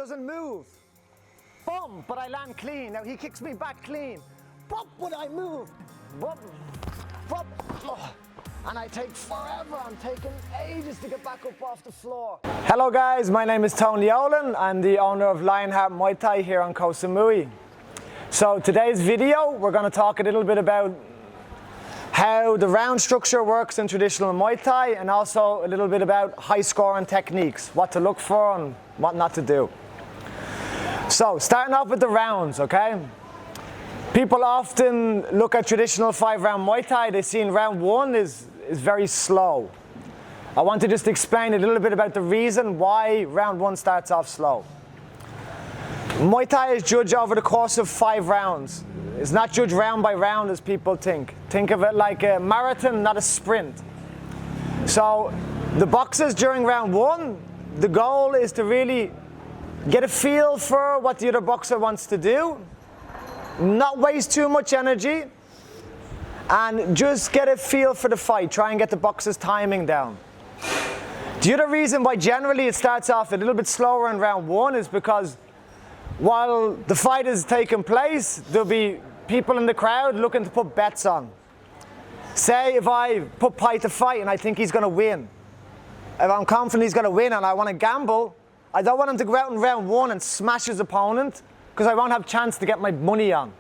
doesn't move. Boom, but I land clean. Now he kicks me back clean. Pop, but I move. Boom, pop. Oh. And I take forever. I'm taking ages to get back up off the floor. Hello guys, my name is Olin. I'm the owner of Lionheart Muay Thai here on Koh Samui. So today's video, we're going to talk a little bit about how the round structure works in traditional Muay Thai, and also a little bit about high scoring techniques, what to look for and what not to do. So starting off with the rounds, okay? People often look at traditional 5-round Muay Thai, they see in round 1 is very slow. I want to just explain a little bit about the reason why round 1 starts off slow. Muay Thai is judged over the course of 5 rounds. It's not judged round by round as people think. Think of it like a marathon, not a sprint. So the boxers during round 1, the goal is to really get a feel for what the other boxer wants to do, not waste too much energy, and just get a feel for the fight. Try and get the boxer's timing down. The other reason why generally it starts off a little bit slower in round 1 is because while the fight is taking place, there'll be people in the crowd looking to put bets on. Say if I put Pai to fight and I think he's going to win, if I'm confident he's going to win and I want to gamble, I don't want him to go out in round 1 and smash his opponent because I won't have a chance to get my money on.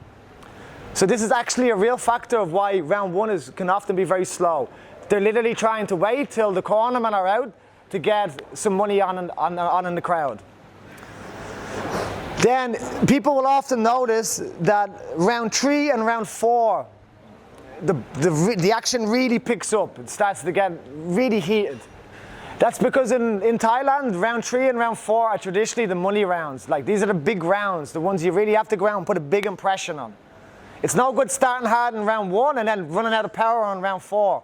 So this is actually a real factor of why round 1 can often be very slow. They're literally trying to wait till the cornermen are out to get some money on in the crowd. Then people will often notice that round 3 and round 4, the action really picks up. It starts to get really heated. That's because in Thailand, round 3 and round 4 are traditionally the money rounds. Like, these are the big rounds, the ones you really have to go out and put a big impression on. It's no good starting hard in round 1 and then running out of power on round 4.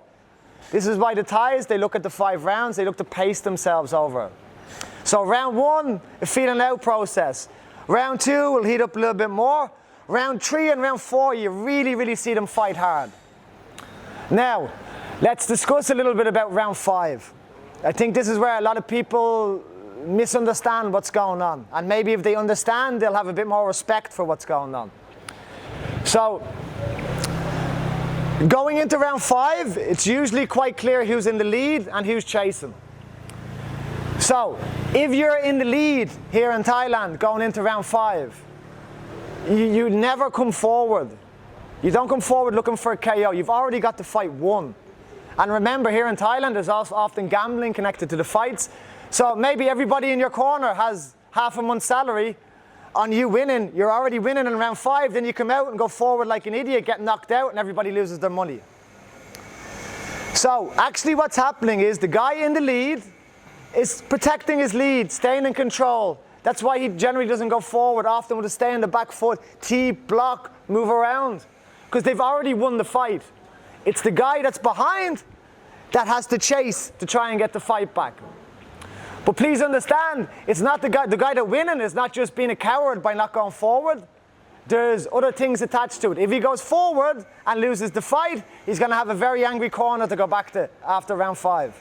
This is why the Thais, they look at the 5 rounds, they look to pace themselves over. So round 1, a feeling out process. Round 2 will heat up a little bit more. Round 3 and round 4, you really see them fight hard. Now, let's discuss a little bit about round 5. I think this is where a lot of people misunderstand what's going on. And maybe if they understand, they'll have a bit more respect for what's going on. So, going into round 5, it's usually quite clear who's in the lead and who's chasing. So, if you're in the lead here in Thailand going into round 5, you never come forward. You don't come forward looking for a KO. You've already got the fight won. And remember, here in Thailand, there's also often gambling connected to the fights. So maybe everybody in your corner has half a month's salary on you winning. You're already winning in round 5. Then you come out and go forward like an idiot, get knocked out, and everybody loses their money. So actually what's happening is the guy in the lead is protecting his lead, staying in control. That's why he generally doesn't go forward. Often will stay on the back foot, tee, block, move around, because they've already won the fight. It's the guy that's behind that has to chase to try and get the fight back. But please understand, it's not the guy that winning is not just being a coward by not going forward. There's other things attached to it. If he goes forward and loses the fight, he's going to have a very angry corner to go back to after round 5.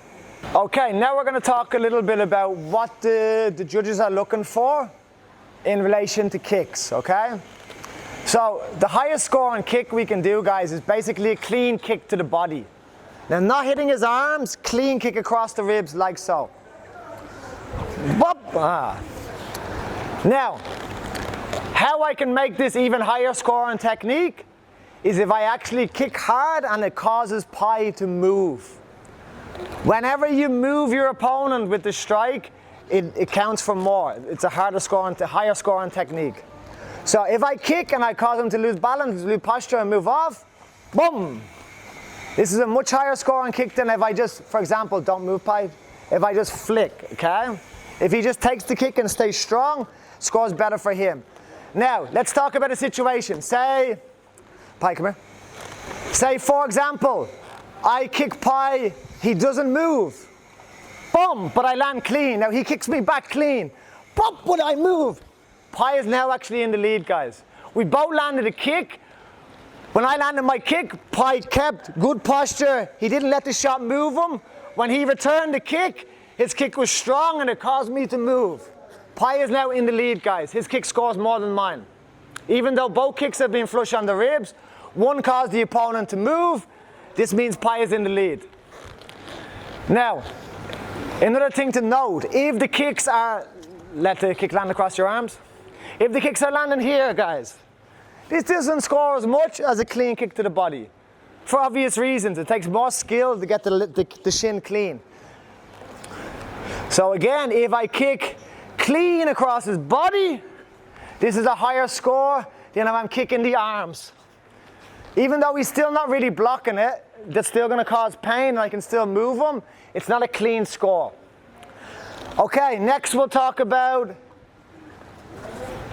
Okay, now we're going to talk a little bit about what the judges are looking for in relation to kicks, okay? So the highest scoring kick we can do, guys, is basically a clean kick to the body. Now, not hitting his arms, clean kick across the ribs like so. Now, how I can make this even higher scoring technique is if I actually kick hard and it causes Pai to move. Whenever you move your opponent with the strike, it counts for more. It's a higher scoring technique. So if I kick and I cause him to lose balance, lose posture and move off, boom! This is a much higher scoring kick than if I just, for example, don't move Pai, if I just flick, okay? If he just takes the kick and stays strong, scores better for him. Now, let's talk about a situation. Say, Pai, come here. Say, for example, I kick Pai, he doesn't move. Boom, but I land clean. Now he kicks me back clean. Pop, but I move. Pai is now actually in the lead, guys. We both landed a kick. When I landed my kick, Pai kept good posture. He didn't let the shot move him. When he returned the kick, his kick was strong and it caused me to move. Pai is now in the lead, guys. His kick scores more than mine. Even though both kicks have been flush on the ribs, one caused the opponent to move. This means Pai is in the lead. Now, another thing to note, if the kicks are, let the kick land across your arms. If the kicks are landing here, guys, this doesn't score as much as a clean kick to the body. For obvious reasons, it takes more skill to get the shin clean. So again, if I kick clean across his body, this is a higher score than if I'm kicking the arms. Even though he's still not really blocking it, that's still going to cause pain and I can still move him. It's not a clean score. Okay, next we'll talk about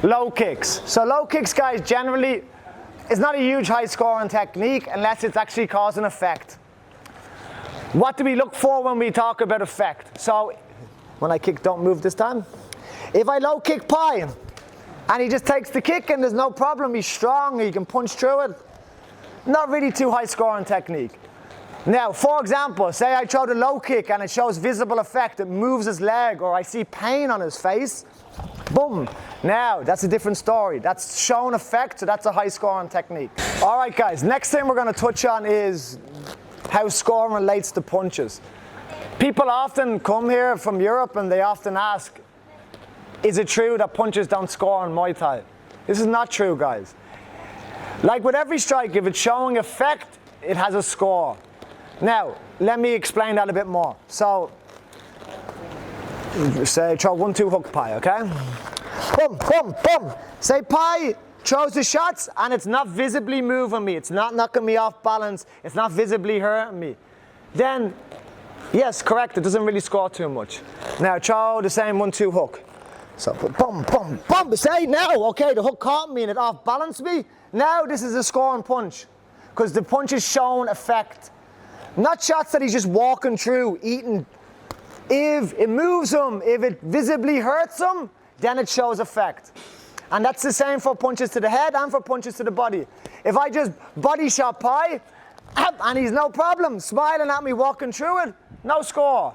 low kicks. So low kicks, guys, generally is not a huge high scoring technique unless it's actually causing effect. What do we look for when we talk about effect? So when I kick, don't move this time. If I low kick Pai and he just takes the kick and there's no problem, he's strong, he can punch through it, not really too high scoring technique. Now, for example, say I throw the low kick and it shows visible effect, it moves his leg or I see pain on his face, boom. Now, that's a different story. That's shown effect, so that's a high scoring technique. All right, guys, next thing we're going to touch on is how scoring relates to punches. People often come here from Europe and they often ask, is it true that punches don't score in Muay Thai? This is not true, guys. Like with every strike, if it's showing effect, it has a score. Now, let me explain that a bit more. So, say throw 1-2 hook Pai, okay? Boom, boom, boom. Say Pai throws the shots and it's not visibly moving me. It's not knocking me off balance. It's not visibly hurting me. Then, yes, correct, it doesn't really score too much. Now, throw the same 1-2 hook. So, boom, boom, boom. Say now, okay, the hook caught me and it off balanced me. Now this is a scoring punch because the punch is shown effect. Not shots that he's just walking through, eating. If it moves him, if it visibly hurts him, then it shows effect. And that's the same for punches to the head and for punches to the body. If I just body shot Pai, and he's no problem, smiling at me, walking through it, no score.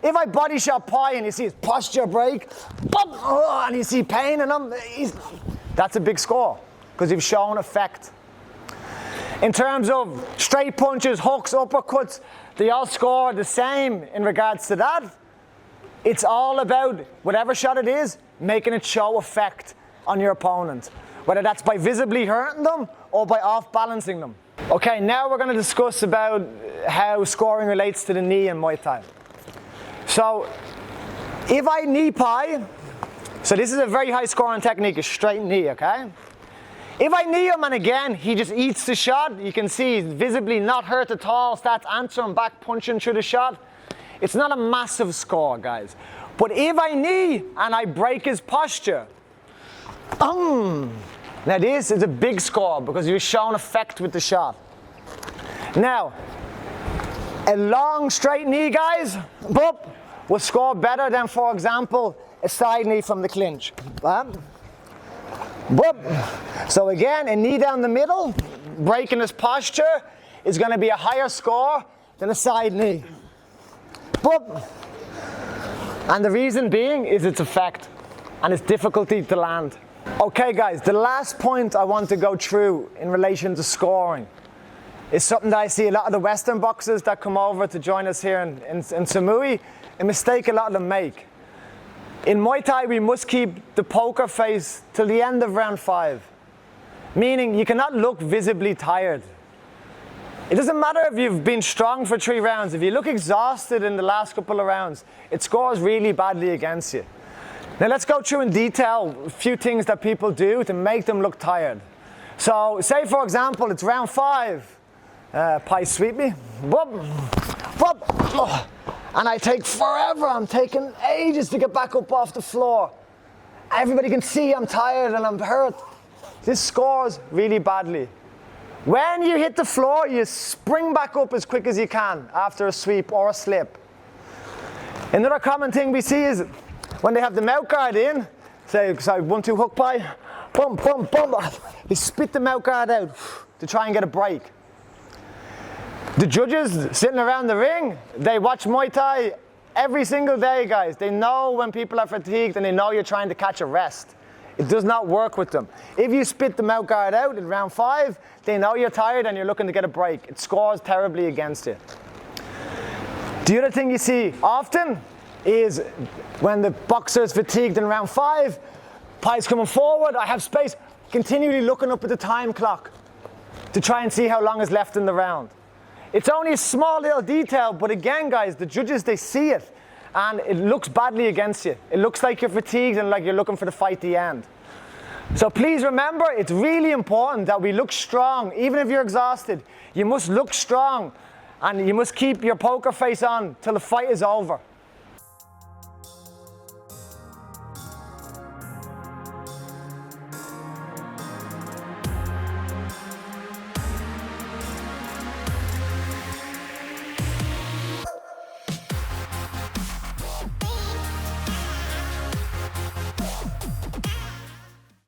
If I body shot Pai and you see his posture break, boom, and you see pain in him, that's a big score, because you've shown effect. In terms of straight punches, hooks, uppercuts, they all score the same in regards to that. It's all about, whatever shot it is, making it show effect on your opponent, whether that's by visibly hurting them or by off-balancing them. Okay, now we're going to discuss about how scoring relates to the knee in Muay Thai. So, if I knee Pai, so this is a very high scoring technique, a straight knee, okay? If I knee him and again, he just eats the shot, you can see he's visibly not hurt at all, starts answering back, punching through the shot. It's not a massive score, guys. But if I knee and I break his posture, now this is a big score because you've shown effect with the shot. Now, a long straight knee, guys, will score better than, for example, a side knee from the clinch. So again, a knee down the middle, breaking his posture, is going to be a higher score than a side knee. And the reason being is its effect and its difficulty to land. Okay, guys, the last point I want to go through in relation to scoring is something that I see a lot of the Western boxers that come over to join us here in Samui, a mistake a lot of them make. In Muay Thai, we must keep the poker face till the end of round 5, meaning you cannot look visibly tired. It doesn't matter if you've been strong for 3 rounds. If you look exhausted in the last couple of rounds, it scores really badly against you. Now let's go through in detail a few things that people do to make them look tired. So say for example, it's round 5. Pai sweep me. And I take forever. I'm taking ages to get back up off the floor. Everybody can see I'm tired and I'm hurt. This scores really badly. When you hit the floor, you spring back up as quick as you can after a sweep or a slip. Another common thing we see is when they have the mouth guard in, say 1-2 hook Pai, boom, boom, boom, they spit the mouth guard out to try and get a break. The judges sitting around the ring, they watch Muay Thai every single day, guys. They know when people are fatigued and they know you're trying to catch a rest. It does not work with them. If you spit the mouth guard out in round 5, they know you're tired and you're looking to get a break. It scores terribly against you. The other thing you see often is when the boxer is fatigued in round 5, pies coming forward, I have space, continually looking up at the time clock to try and see how long is left in the round. It's only a small little detail, but again, guys, the judges, they see it, and it looks badly against you. It looks like you're fatigued and like you're looking for the fight at the end. So please remember, it's really important that we look strong. Even if you're exhausted, you must look strong, and you must keep your poker face on till the fight is over.